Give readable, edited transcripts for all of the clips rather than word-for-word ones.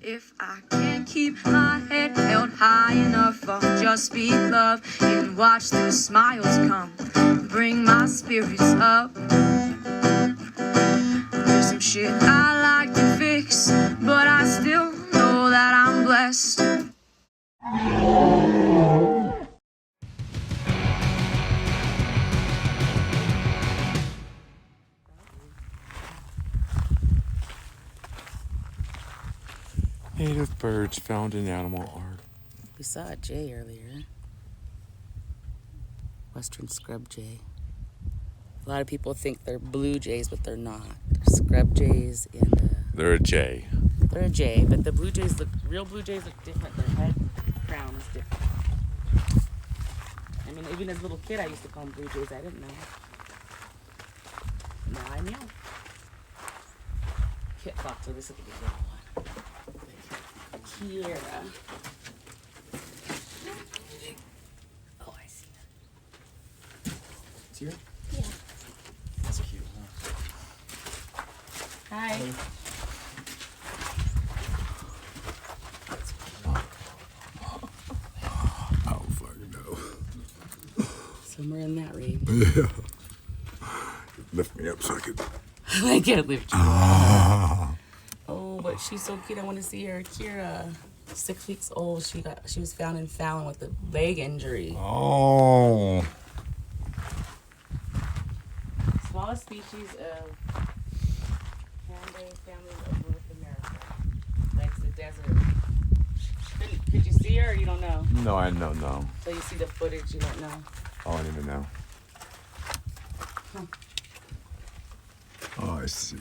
If I can't keep my head held high enough, I'll just speak love and watch the smiles come, bring my spirits up. There's some shit I like to fix, but I still know that I'm blessed. Native birds found in animal art. We saw a jay earlier. Western scrub jay. A lot of people think they're blue jays, but they're not. They're scrub jays and They're a jay. they're a jay, but the blue jays real blue jays look different. Their head crown is different. I mean, even as a little kid, I used to call them blue jays. I didn't know. Now I know. Kit fox, so this will be the little one. Kira. Oh, I see her. It's here? Yeah. That's cute, huh? Hi. I don't fucking know. Somewhere in that range. Yeah. Lift me up so I could. I can't lift you up. Oh, but she's so cute. I want to see her. Kira, 6 weeks old. She was found in Fallon with a leg injury. Oh. Smallest species of Canday family of North America. Likes the desert. Could you see her or you don't know? No, I know, no. So you see the footage, you don't know. Oh, I don't even know. Huh. Oh, I see.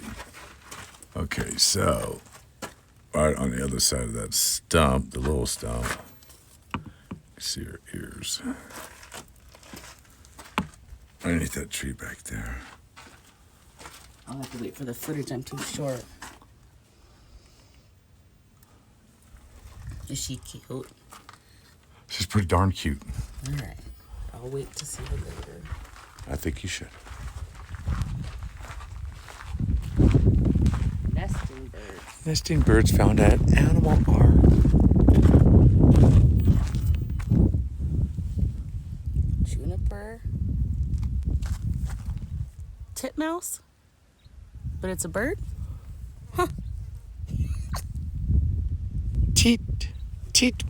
Okay, so right on the other side of that stump, the little stump, you see her ears. Underneath that tree back there. I'll have to wait for the footage. I'm too short. Is she cute? She's pretty darn cute. All right. I'll wait to see her later. I think you should. Nesting birds. Nesting birds found at animal art. Juniper. Titmouse? But it's a bird? Huh. Teat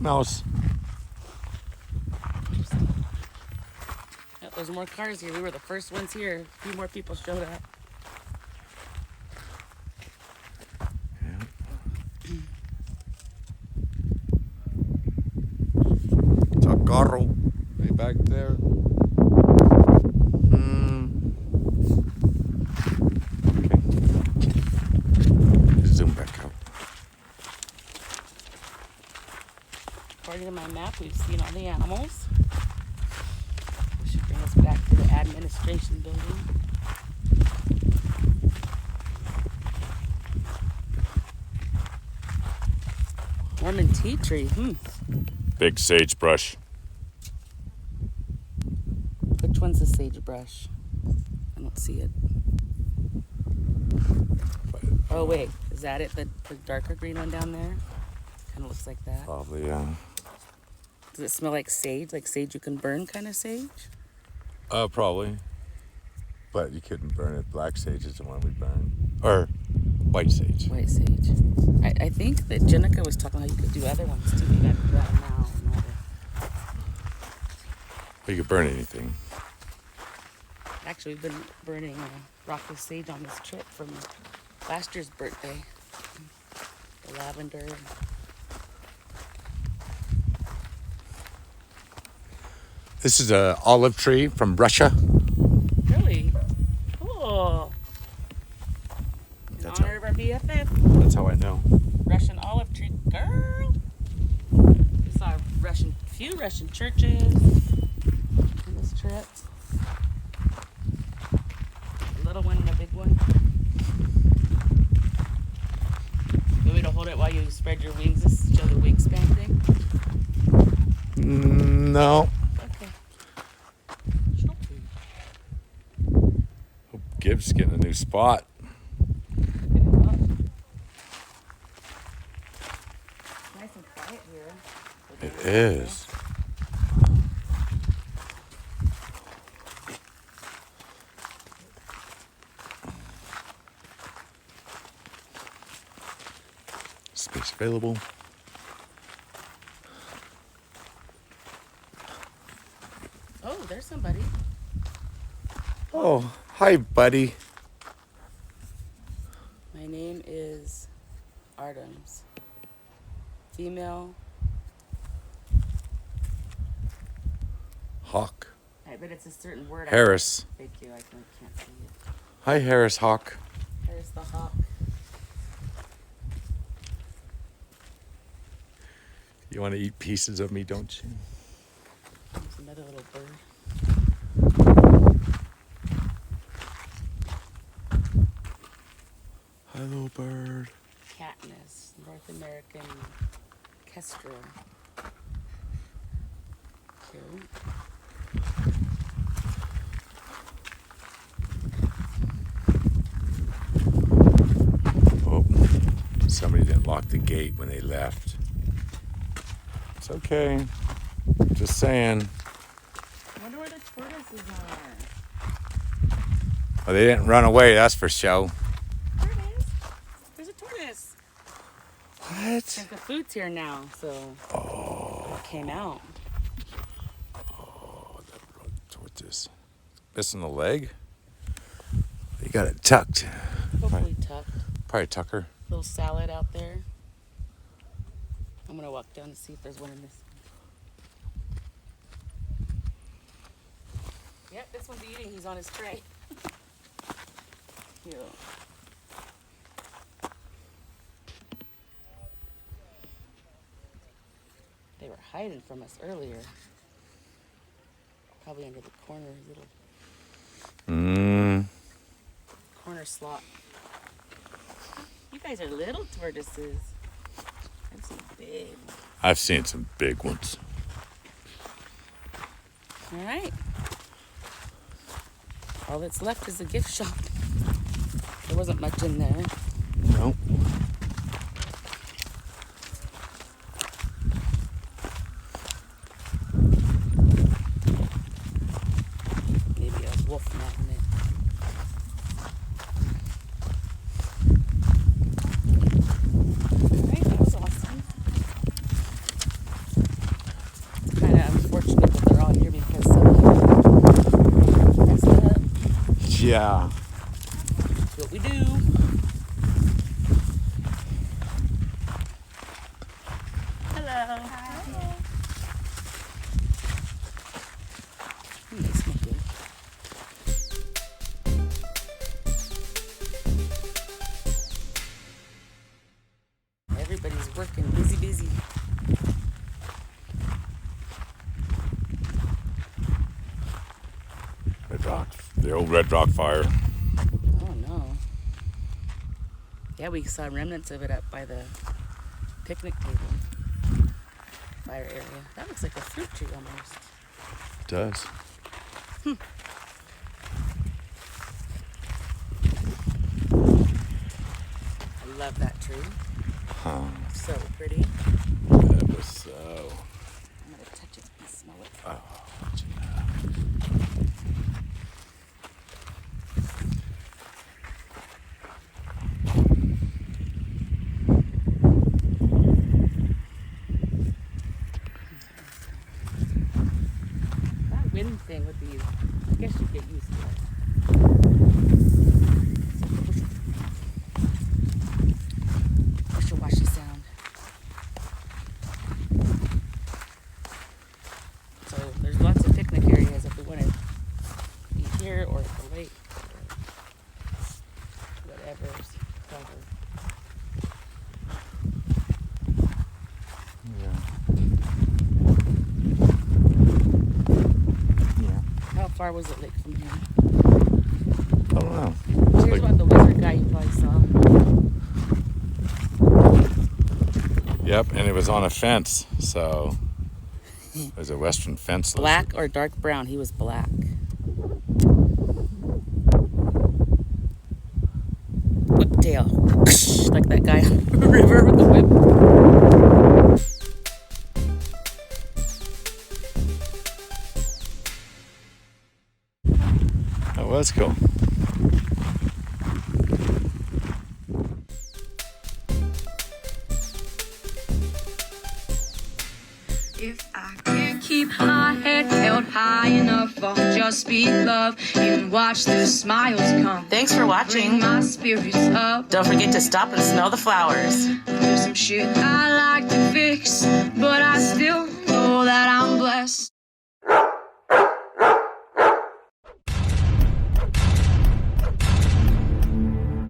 mouse. Yep, there's more cars here. We were the first ones here. A few more people showed up. Tacarro. Way back there. Okay. Zoom back out. According to my map, we've seen all the animals. This should bring us back to the administration building. Mormon tea tree. Big sagebrush. Which one's the sagebrush? I don't see it. Oh wait, is that it? The darker green one down there? Kind of looks like that. Probably, yeah. Does it smell like sage? Like sage you can burn kind of sage? Probably. But you couldn't burn it. Black sage is the one we burn. Or white sage. White sage. I think that Jenica was talking about you could do other ones too. You got to do that now. Or you could burn anything. Actually, we've been burning Raaka sage on this trip from last year's birthday. The lavender. This is an olive tree from Russia. Really? Cool. In That's honor of our BFF. That's how I know. Russian olive tree. Girl. We saw few Russian churches on this trip. A little one and a big one. You want me to hold it while you spread your wings? This is show the wingspan thing? No. Okay. Hope Gibbs getting a new spot. quiet here. It is. Space available. Oh, there's somebody. Oh, hi, buddy. My name is Artems. Female. Hawk. I bet it's a certain word. Harris. Thank you. I can't see it. Hi, Harris Hawk. There's the hawk. You want to eat pieces of me, don't you? There's another little bird. Hi, little bird. Katniss, North American kestrel. Cute. Oh, somebody didn't lock the gate when they left. It's okay. Just saying. I wonder where the tortoises are. Well, they didn't run away, that's for show. There it is. There's a tortoise. What? The food's here now, so it came out. Oh, what's this? Missing a leg? You got it tucked. Hopefully tucked. Probably Tucker. Little salad out there. I'm gonna walk down and see if there's one in this. Yep, this one's eating. He's on his tray. Cute. They were hiding from us earlier. Probably under the corner, little corner slot. You guys are little tortoises. I've seen big ones. I've seen some big ones. All right. All that's left is the gift shop. There wasn't much in there. Nope. Maybe a wolf magnet. All right, that was awesome. Kind of unfortunate that they're all here because somebody messed up. Yeah. That's what we do. Hello. They smell good. Everybody's working, busy. Red Rock. The old Red Rock fire. Oh no. Yeah, we saw remnants of it up by the picnic table. Fire area. That looks like a fruit tree almost. It does. I love that tree. Huh. So pretty. That was so. I'm gonna touch it and smell it. Oh, That wind thing would be, I guess you'd get used to it. Wishy-washy sound. So there's lots of picnic areas if we want to be here or at the lake or whatever's covered. yeah. How far was it like from here? I don't know. Here's what the wizard guy you probably saw. Yep, and it was on a fence, so there's a western fence. Black or dark brown? He was black. Whiptail. Like that guy on the river with the whip. If I can't keep my head held high enough, I'll just speak love and watch the smiles come. Thanks for Bring watching. my spirits up. Don't forget to stop and smell the flowers. There's some shit I like to fix, but I still know that I'm blessed.